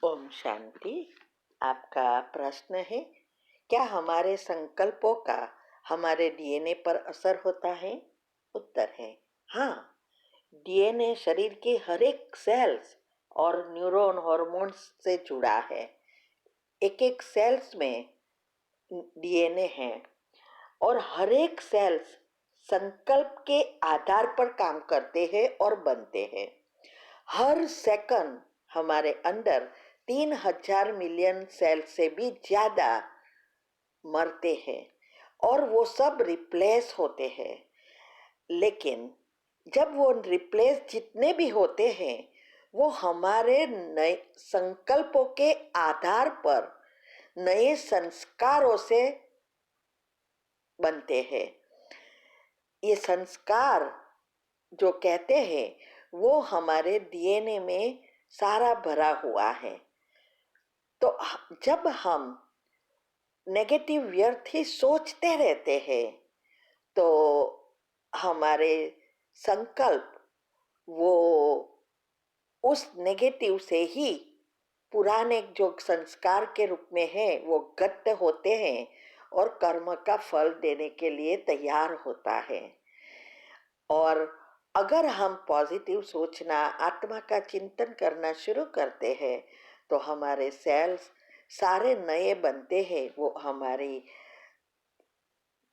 ओम शांति। आपका प्रश्न है, क्या हमारे संकल्पों का हमारे डीएनए पर असर होता है? उत्तर है हाँ। डीएनए शरीर के हर एक सेल्स और न्यूरॉन हार्मोन्स से जुड़ा है। एक एक सेल्स में डीएनए है और हर एक सेल्स संकल्प के आधार पर काम करते हैं और बनते हैं। हर सेकंड हमारे अंदर 3,000 मिलियन सेल से भी ज्यादा मरते हैं और वो सब रिप्लेस होते हैं। लेकिन जब वो रिप्लेस जितने भी होते हैं वो हमारे नए संकल्पों के आधार पर नए संस्कारों से बनते हैं। ये संस्कार जो कहते हैं वो हमारे डीएनए में सारा भरा हुआ है। तो जब हम नेगेटिव व्यर्थ ही सोचते रहते हैं तो हमारे संकल्प वो उस नेगेटिव से ही पुराने जो संस्कार के रूप में है वो गट्ट होते हैं और कर्म का फल देने के लिए तैयार होता है। और अगर हम पॉजिटिव सोचना, आत्मा का चिंतन करना शुरू करते हैं तो हमारे सेल्स सारे नए बनते हैं, वो हमारी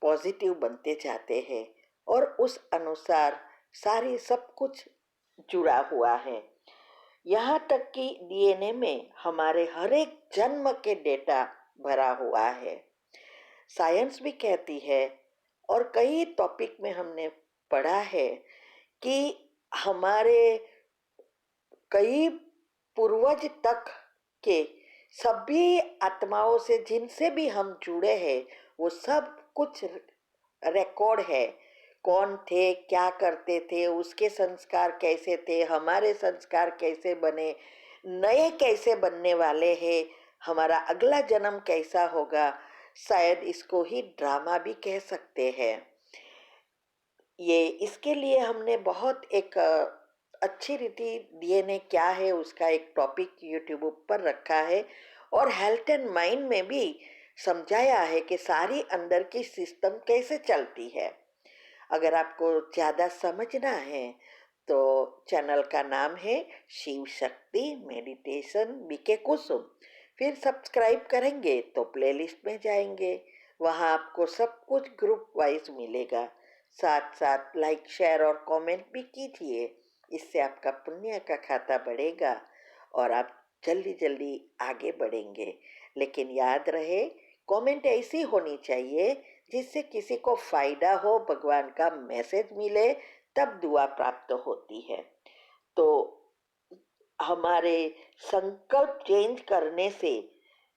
पॉजिटिव बनते जाते हैं और उस अनुसार सारी सब कुछ जुड़ा हुआ है। यहाँ तक कि डीएनए में हमारे हर एक जन्म के डेटा भरा हुआ है। साइंस भी कहती है और कई टॉपिक में हमने पढ़ा है कि हमारे कई पूर्वज तक के सभी आत्माओं से जिनसे भी हम जुड़े हैं वो सब कुछ रिकॉर्ड है। कौन थे, क्या करते थे, उसके संस्कार कैसे थे, हमारे संस्कार कैसे बने, नए कैसे बनने वाले हैं, हमारा अगला जन्म कैसा होगा। शायद इसको ही ड्रामा भी कह सकते हैं। ये इसके लिए हमने बहुत एक अच्छी रीति डीएनए क्या है उसका एक टॉपिक यूट्यूब पर रखा है और हेल्थ एंड माइंड में भी समझाया है कि सारी अंदर की सिस्टम कैसे चलती है। अगर आपको ज़्यादा समझना है तो चैनल का नाम है शिव शक्ति मेडिटेशन बीके कुसुम। फिर सब्सक्राइब करेंगे तो प्लेलिस्ट में जाएंगे, वहाँ आपको सब कुछ ग्रुप वाइज मिलेगा। साथ साथ लाइक शेयर और कमेंट भी कीजिए, इससे आपका पुण्य का खाता बढ़ेगा और आप जल्दी जल्दी आगे बढ़ेंगे। लेकिन याद रहे, कमेंट ऐसी होनी चाहिए जिससे किसी को फायदा हो, भगवान का मैसेज मिले, तब दुआ प्राप्त होती है। तो हमारे संकल्प चेंज करने से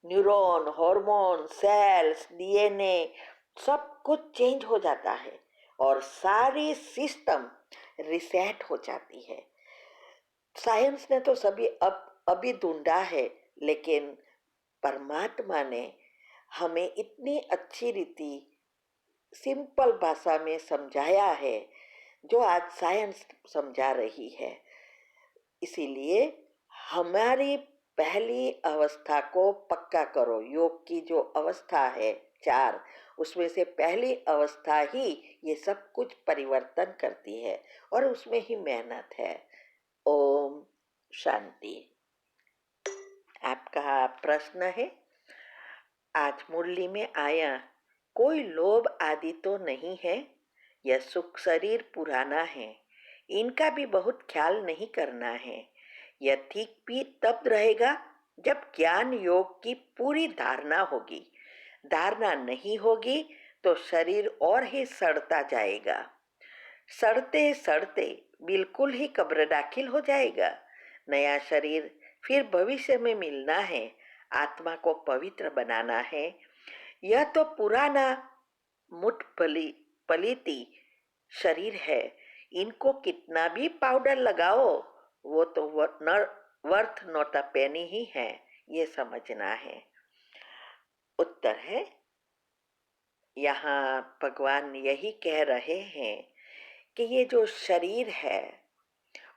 न्यूरॉन, हार्मोन, सेल्स, डीएनए सब कुछ चेंज हो जाता है और सारी सिस्टम रिसेट हो जाती है। साइंस ने तो सभी अभी ढूंढा है, लेकिन परमात्मा ने हमें इतनी अच्छी रीति सिंपल भाषा में समझाया है जो आज साइंस समझा रही है। इसीलिए हमारी पहली अवस्था को पक्का करो। योग की जो अवस्था है 4, उसमें से पहली अवस्था ही ये सब कुछ परिवर्तन करती है और उसमें ही मेहनत है। ओम शांति। आपका प्रश्न है, आज मुरली में आया, कोई लोभ आदि तो नहीं है? यह सुख शरीर पुराना है, इनका भी बहुत ख्याल नहीं करना है। यह ठीक भी तब रहेगा जब ज्ञान योग की पूरी धारणा होगी। धारणा नहीं होगी तो शरीर और ही सड़ता जाएगा। सड़ते सड़ते बिल्कुल ही कब्र दाखिल हो जाएगा। नया शरीर फिर भविष्य में मिलना है, आत्मा को पवित्र बनाना है। यह तो पुराना मुठ पलीती शरीर है, इनको कितना भी पाउडर लगाओ वो तो वर्थ नॉट अ पेनी ही है, ये समझना है। उत्तर है, यहाँ भगवान यही कह रहे हैं कि ये जो शरीर है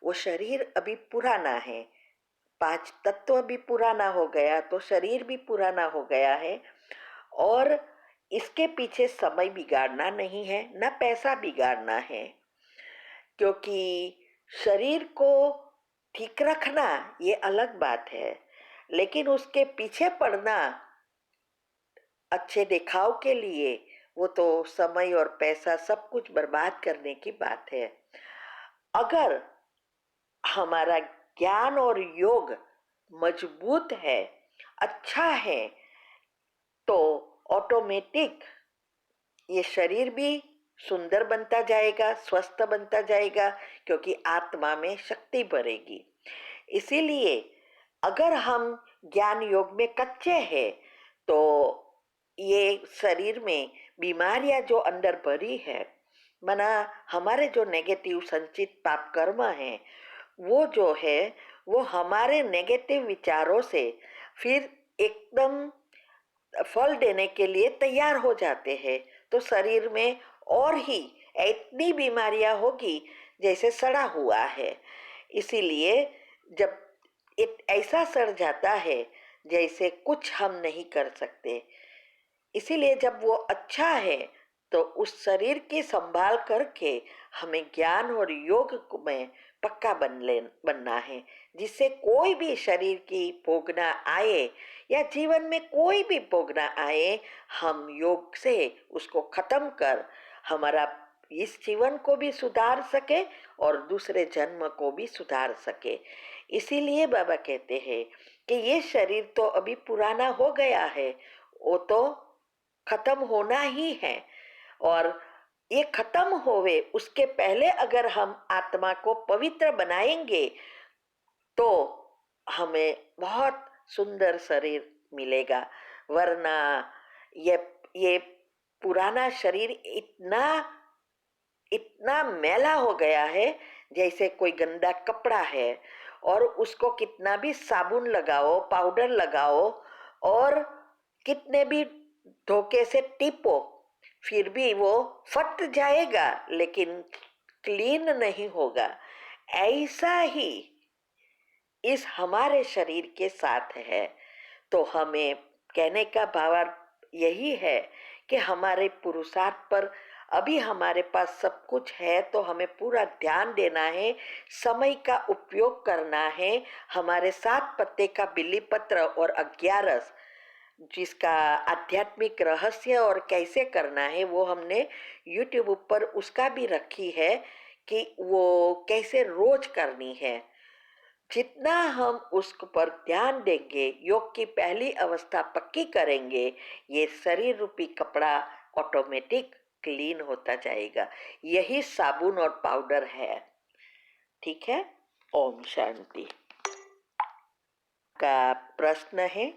वो शरीर अभी पुराना है, पांच तत्व भी पुराना हो गया तो शरीर भी पुराना हो गया है। और इसके पीछे समय बिगाड़ना नहीं है, ना पैसा बिगाड़ना है, क्योंकि शरीर को ठीक रखना ये अलग बात है, लेकिन उसके पीछे पड़ना अच्छे दिखाव के लिए वो तो समय और पैसा सब कुछ बर्बाद करने की बात है। अगर हमारा ज्ञान और योग मजबूत है, अच्छा है, तो ऑटोमेटिक ये शरीर भी सुंदर बनता जाएगा, स्वस्थ बनता जाएगा, क्योंकि आत्मा में शक्ति बढ़ेगी। इसीलिए अगर हम ज्ञान योग में कच्चे हैं तो ये शरीर में बीमारियां जो अंदर भरी है, मना हमारे जो नेगेटिव संचित पाप कर्म है, वो जो है वो हमारे नेगेटिव विचारों से फिर एकदम फल देने के लिए तैयार हो जाते हैं। तो शरीर में और ही इतनी बीमारियां होगी जैसे सड़ा हुआ है। इसीलिए जब ऐसा सड़ जाता है जैसे कुछ हम नहीं कर सकते। इसीलिए जब वो अच्छा है तो उस शरीर की संभाल करके हमें ज्ञान और योग में पक्का बनना है, जिससे कोई भी शरीर की भोगना आए या जीवन में कोई भी भोगना आए, हम योग से उसको खत्म कर हमारा इस जीवन को भी सुधार सके और दूसरे जन्म को भी सुधार सके। इसीलिए बाबा कहते हैं कि ये शरीर तो अभी पुराना हो गया है, वो तो खत्म होना ही है, और ये खत्म होवे उसके पहले अगर हम आत्मा को पवित्र बनाएंगे तो हमें बहुत सुंदर शरीर मिलेगा। वरना ये पुराना शरीर इतना इतना मैला हो गया है जैसे कोई गंदा कपड़ा है, और उसको कितना भी साबुन लगाओ, पाउडर लगाओ और कितने भी धोखे से टिपो, फिर भी वो फट जाएगा, लेकिन क्लीन नहीं होगा। ऐसा ही इस हमारे शरीर के साथ है। तो हमें कहने का भावार्थ यही है कि हमारे पुरुषार्थ पर अभी हमारे पास सब कुछ है तो हमें पूरा ध्यान देना है, समय का उपयोग करना है। हमारे 7 पत्ते का बिल्ली पत्र और 11 जिसका आध्यात्मिक रहस्य और कैसे करना है वो हमने YouTube पर उसका भी रखी है कि वो कैसे रोज करनी है। जितना हम उस पर ध्यान देंगे, योग की पहली अवस्था पक्की करेंगे, ये शरीर रूपी कपड़ा ऑटोमेटिक क्लीन होता जाएगा। यही साबुन और पाउडर है। ठीक है। ओम शांति। का प्रश्न है,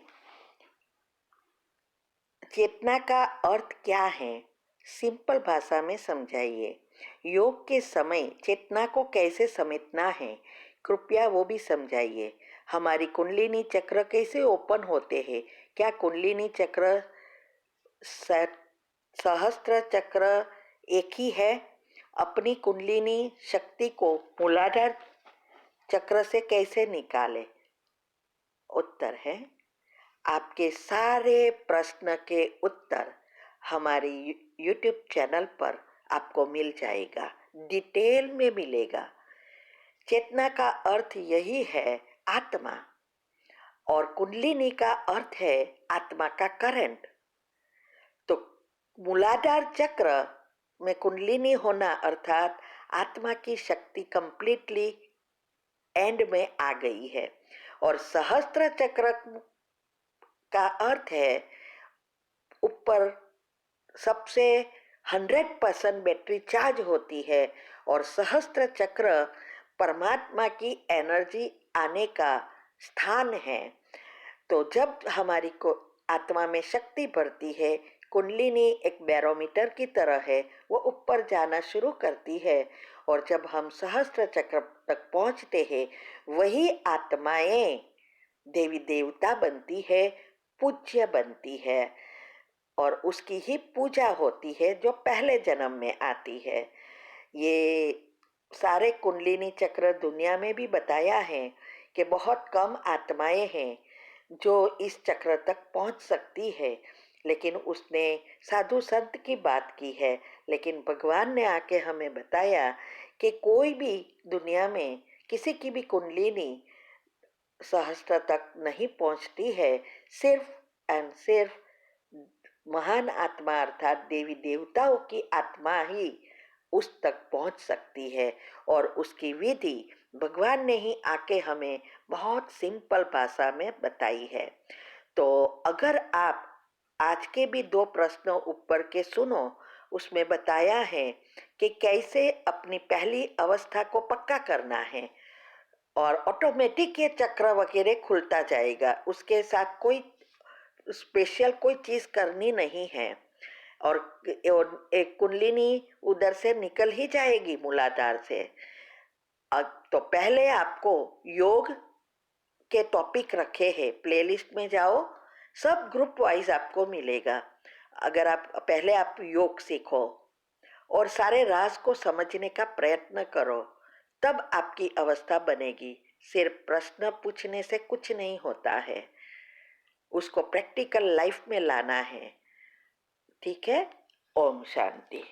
चेतना का अर्थ क्या है, सिंपल भाषा में समझाइए। योग के समय चेतना को कैसे समेटना है, कृपया वो भी समझाइए। हमारी कुंडलिनी चक्र कैसे ओपन होते हैं, क्या कुंडलिनी चक्र सहस्त्र चक्र एक ही है? अपनी कुंडलिनी शक्ति को मूलाधार चक्र से कैसे निकाले? उत्तर है, आपके सारे प्रश्न के उत्तर हमारे YouTube चैनल पर आपको मिल जाएगा, डिटेल में मिलेगा। चेतना का अर्थ यही है आत्मा, और कुंडलिनी का अर्थ है आत्मा का करंट। तो मूलाधार चक्र में कुंडलिनी होना अर्थात आत्मा की शक्ति कंप्लीटली एंड में आ गई है, और सहस्त्र चक्र का अर्थ है ऊपर सबसे 100% बैटरी चार्ज होती है, और सहस्त्र चक्र परमात्मा की एनर्जी आने का स्थान है। तो जब हमारी को आत्मा में शक्ति बढ़ती है, कुंडलिनी एक बैरोमीटर की तरह है, वो ऊपर जाना शुरू करती है, और जब हम सहस्त्र चक्र तक पहुंचते हैं, वही आत्माएं देवी देवता बनती है, पूज्य बनती है, और उसकी ही पूजा होती है जो पहले जन्म में आती है। ये सारे कुंडलिनी चक्र दुनिया में भी बताया है कि बहुत कम आत्माएं हैं जो इस चक्र तक पहुंच सकती है, लेकिन उसने साधु संत की बात की है। लेकिन भगवान ने आके हमें बताया कि कोई भी दुनिया में किसी की भी कुंडलिनी सहस्त्र तक नहीं पहुंचती है, सिर्फ एंड सिर्फ महान आत्मा अर्थात देवी देवताओं की आत्मा ही उस तक पहुंच सकती है। और उसकी विधि भगवान ने ही आके हमें बहुत सिंपल भाषा में बताई है। तो अगर आप आज के भी 2 प्रश्न ऊपर के सुनो, उसमें बताया है कि कैसे अपनी पहली अवस्था को पक्का करना है और ऑटोमेटिक ये चक्र वगैरह खुलता जाएगा, उसके साथ कोई स्पेशल कोई चीज करनी नहीं है। और एक कुंडलिनी उधर से निकल ही जाएगी मूलाधार से। अब तो पहले आपको योग के टॉपिक रखे हैं, प्लेलिस्ट में जाओ, सब ग्रुप वाइज आपको मिलेगा। अगर आप पहले आप योग सीखो और सारे राज को समझने का प्रयत्न करो, तब आपकी अवस्था बनेगी। सिर्फ प्रश्न पूछने से कुछ नहीं होता है, उसको प्रैक्टिकल लाइफ में लाना है। ठीक है। ओम शांति।